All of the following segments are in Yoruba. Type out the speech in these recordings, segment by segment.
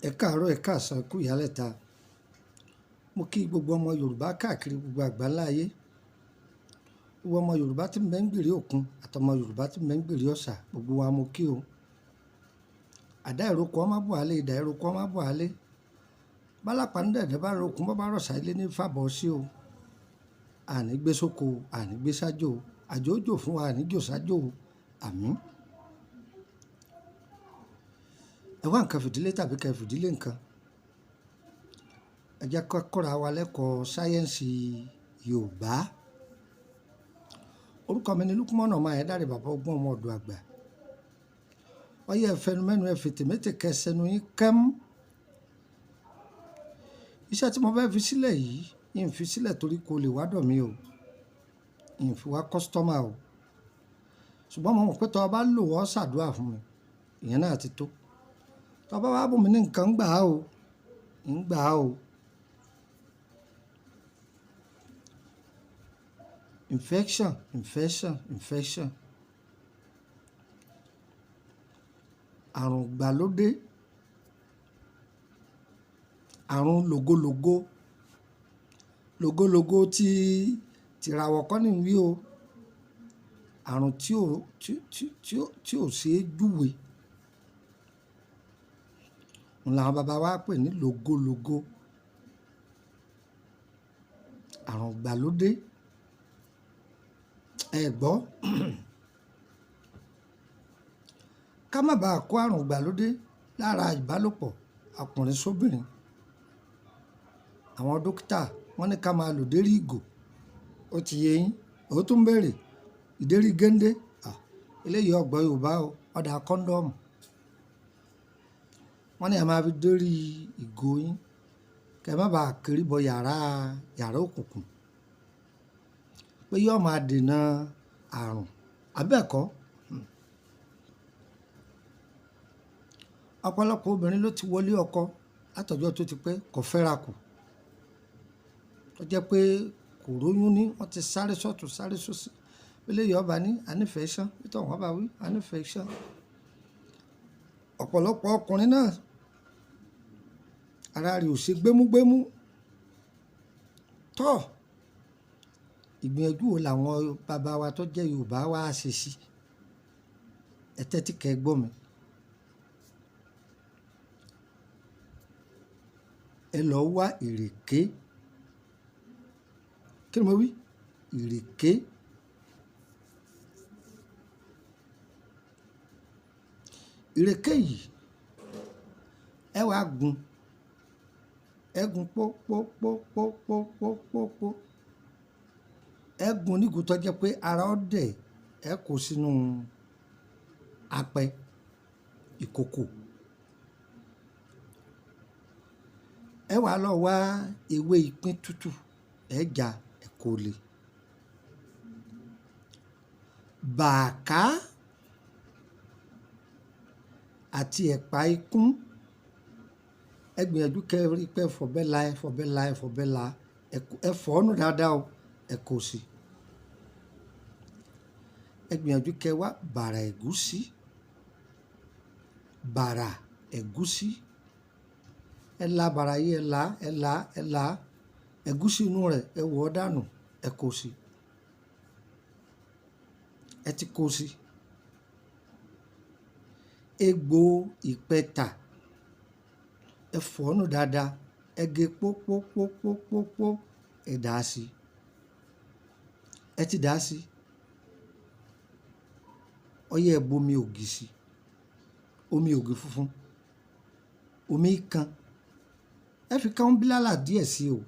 Ẹ káàárọ̀, ẹ káàsán, ẹ kú ìyálẹ̀ta. Mo kí gbogbo ọmọ Yorùbá káàkiri gbogbo àgbáńlá ayé. Gbogbo ọmọ Yorùbá tí ń bẹ ń gbèrí òkun àtọmọ Yorùbá tí ń bẹ ń gbèrí ọ̀sà, gbogbo wa mo kí o. Àdá ìrókò ọmọ bọ̀ alẹ́, ìdá ìrókò ọmọ bọ̀ alẹ́. Bálápá ń dẹ̀dẹ̀ bá rokun bọ́ bá rọ̀ṣà ilé ní fàbọ̀ sí o. Àní gbé sóko, àní gbé sájò, àjò òjò fún wa, àní jò sájò o. Àmín. Ẹ wá nǹkan fìdílé tàbí kẹ́ fìdílé nǹkan. Ẹ jẹ́ ká kọ́ra wa lẹ́kọ̀ọ́ sáyẹ́ǹsì Yorùbá. Orúkọ mi ni Lukumọ̀nà ọmọ Ayédáre, bàbá ọgbọ́n ọmọ ọ̀dọ̀ àgbà. Ọyẹ́ ẹ̀fẹ́nu mẹ́nu ẹ fètè mété kẹsẹ̀nu yín kẹ́m. Iṣẹ́ tí mo fẹ́ fi sílẹ̀ yìí, yín fi sílẹ̀ torí kò lè wádọ̀ mi o. Yín fi wá kọ́sítọ́mà o. Ṣùgbọ́n mo mọ̀ pé tọ́ ọ bá lò wọ́n ṣàdúrà fún mi, ìyẹn náà ti tó. Tọ́ bá wá bù mí ní nǹkan ń gbà á o, ń gbà á o. Infection. Àrùn ìgbàlódé, àrùn lògólògó tí tìràwọ̀ kọ́ ní wí o. Àrùn tí ò ṣe é júwe. Òun làwọn bàbá wa pè ní lògólògó. Àrùn ìgbàlódé. Ẹ gbọ́. Ká má bàa kó àrùn ìgbàlódé lára ìbálòpọ̀ ọkùnrin sóbìnrin. Àwọn dókítà wọ́n ní ká máa lò dérí ìgò. Ó ti yé yín. Ó tún béèrè ìdérí géńdé. Eléyìí ọgbọ́n Yorùbá o, ọ̀dà kọ́ńdọ́ọ̀mù. Wọ́n ní a máa fi dérí ìgò yín kẹ́ má bàa kiri bọ yàrá òkùnkùn. Pé yóò máa dènà àrùn. Àbẹ́ẹ̀kọ́. Ọ̀pọ̀lọpọ̀ obìnrin ló ti wọlé ọkọ látọjọ́ tó ti pẹ́ kò fẹ́ra kù. Ó jẹ́ pé kò róyún ní, wọ́n ti sáré sọ́tùn sáré sósì. Eléyìí ọba ní anífẹ̀ẹ́sán, nítorí wọ́n bá wí anífẹ̀ẹ́sán. Ọ̀pọ̀lọpọ̀ ọkùnrin náà ara rẹ̀ ò ṣe gbémúgbémú. Tọ́ ìgbìyànjú wo làwọn bàbá wa tó jẹ́ Yorùbá wá ṣe sí? Ẹ tẹ́tí kẹ́ gbọ́ mi. Ẹ lọ wá ìrèké. Kí ni mo wí? Ìrèké. Ìrèké yìí ẹ wá gún. Ẹ gún pó. Ẹ gún nígùn tó jẹ́ pé ara ọ̀dẹ̀ ẹ kó sínú apẹ ìkòkò. Ẹ wá lọ wá ewé ìpín tútù, ẹ já ẹ kó lè. Bàáká àti ẹ̀pà ikún. Ẹ gbìyànjú kẹ́ rí pé ẹ fọ̀bẹ́ la. Ẹ fọ̀ ọ́nù dáadáa o, ẹ kó sí. Ẹ gbìyànjú kẹ́ wá bàrà ẹ̀gúsí. Ẹ la bàrà yìí, ẹ la. Ẹ̀gúsí inú rẹ̀ ẹ wọ̀ ọ́ dànù, ẹ kó sí. Ẹ ti kó sí. Egbò ìpẹ̀tà ẹ fọ̀ ọ́nù dáadáa, ẹ gé pópó, ẹ dà á sí. Ẹ ti dà á sí. Ọyẹ́ ẹ bomi ògì sí. Omi ògì funfun. Omi kan. Ẹ fi káwọn bílálà díẹ̀ sí o.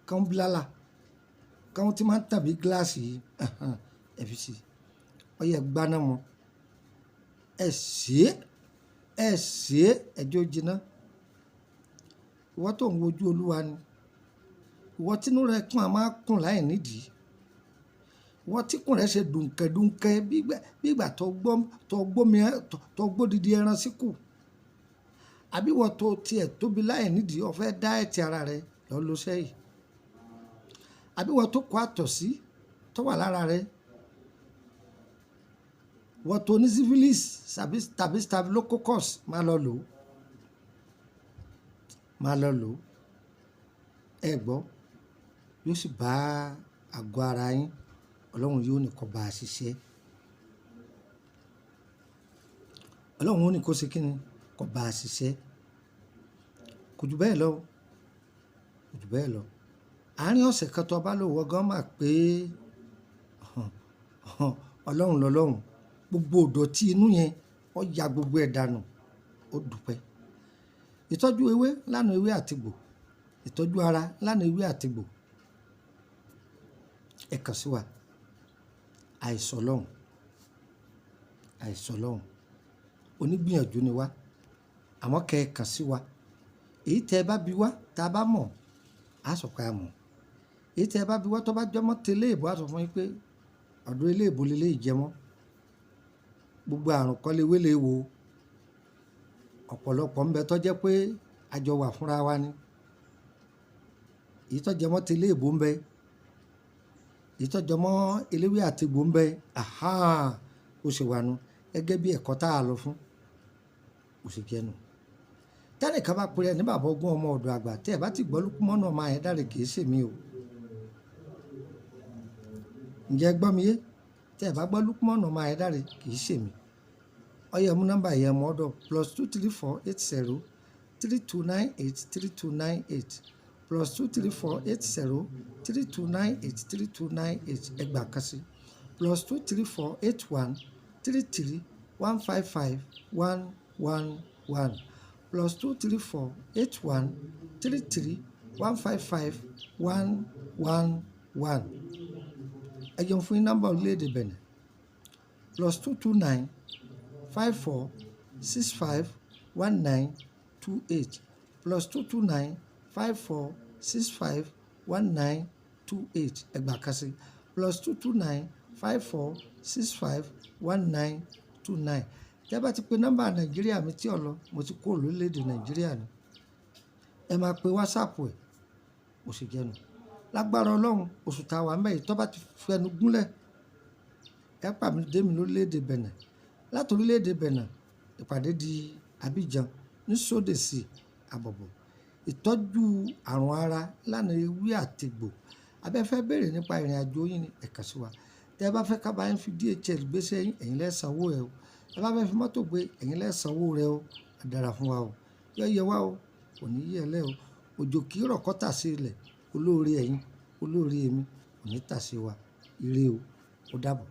Káwọn bílálà. Káwọn tí máa ń tàbí gíláàsì yìí. Ẹ fi sí. Ọyẹ́ ẹ gbaná mọ́. Ẹ sè é, ẹjọ́ jiná. Ìwọ tó ń wojú Olúwa ni. Ìwọ tínú rẹ̀ kún a máa kùn láì nídìí. Ìwọ tíkùn rẹ̀ ṣe dùnkẹ́ bí ìgbà tó gbódìdí ẹran síkù. Àbí ìwọ tó tiẹ̀ tóbi láì nídìí ó fẹ́ dá ẹ̀tì ara rẹ̀ lọ lọ sẹ́yìn. Àbí ìwọ tó kó àtọ̀sí tó wà lára rẹ̀. Ìwọ tó ní syphilis tàbí staphylococcus máa lọ lò ó. máa lọ lò ó ẹ gbọ́ yóò sì bá àgọ́ ara yín ọlọ́run yóò ní kó bá a ṣiṣẹ́ ọlọ́run ó ní kó ṣe kí ni kó bá a ṣiṣẹ́ kò jù bẹ́ẹ̀ lọ kò jù bẹ́ẹ̀ lọ àárín ọ̀sẹ̀ kan tó bá lò wọ́ gan mà pé ọlọ́run lọ́lọ́run gbogbo ìdọ̀tí inú yẹn ó ya gbogbo ẹ̀ dànù ó dúpẹ́ ìtọ́jú ewé lánàá ewé àtìgbò ìtọ́jú ara lánàá ewé àtìgbò ẹ kàn sí wa àìsàn lọ́hùn onígbìyànjú ni wá àmọ́ kẹ́ ẹ kàn sí wa èyí tẹ́ ẹ bá bi wá tá a bá mọ̀ á sọ pé a mọ̀ èyí tẹ́ ẹ bá bi wá tó bá jọmọ́ tẹ́lẹ̀ èbó á sọ fún yín pé ọ̀dọ̀ ilé ìbò lélẹ́ ìjẹmọ́ gbogbo àrùn kọ́léwé lè wo ọ̀pọ̀lọpọ̀ ń bẹ tó jẹ́ pé àjọ wà fúnra wa ni èyí tó jẹmọ́ tẹ́lẹ̀ èbó ń bẹ èyí tó jẹmọ́ eléwé àtegbò ń bẹ ó ṣe wà nù gẹ́gẹ́ bí ẹ̀kọ́ tá a lọ fún ó ṣe jẹ́nu tẹ́nìkan bá pèrè ní bàbá ogún ọmọ ọ̀dọ̀ àgbà tẹ́ ẹ̀ bá ti gbọ́ Lúkúmọ́nù ọmọ Ayédáre kì í ṣèmi o ǹjẹ́ gbọ́ mi yé tẹ́ ẹ̀ bá gbọ́ Lúkúmọ́nù ọmọ Ayédáre kì í ṣèmi ọyẹ mú nọ́mbà yẹn mọ́ ọ̀dọ̀ +23480 3298 3298 +23480 3298 3298 ẹgbàá kan sí +23481 33 155 111 +23481 33 155 111 ẹ jẹun fún yín nọ́mbà orílẹ̀-èdè Benin +229 54 65 1928 +229 54 65 1928 ẹgbàá kan sí +229 54 65 1929 tẹ́ bá ti pe nọ́mbà Nàìjíríà mi tí ò lọ mo ti kó lórílẹ̀‐èdè Nàìjíríà ni ẹ máa pe wásaàpù ẹ̀ ó sì jẹ́nu lágbára Ọlọ́run oṣù táwa mẹ́yìn tó bá ti fẹnu gúnlẹ̀ ẹ pàmì dé mi lórílẹ̀‐èdè Benin láti orílẹ̀‐èdè Benin ìpàdé di Abidjan ní sódèsì àbọ̀bọ̀ ìtọ́jú àrùn ara lánàá ewé àtegbò abẹ́fẹ́ béèrè nípa ìrìn àjò yín ní ẹ̀ka sí wa tẹ́ ẹ bá fẹ́ ká bá yín fi DHL gbé sẹ́yìn ẹ̀yin lẹ́sànwó ẹ o ẹ bá fẹ́ fi mọ́tò gbé ẹ̀yin lẹ́sànwó rẹ o àdàrà fún wa o yẹ wá o kò ní yẹ lẹ́ o òjò kì í rọ̀ kọ́ tà sí ilẹ̀ olóore ẹ̀yin olóore èmi kò ní tà sí wa ire o ó dàbọ̀.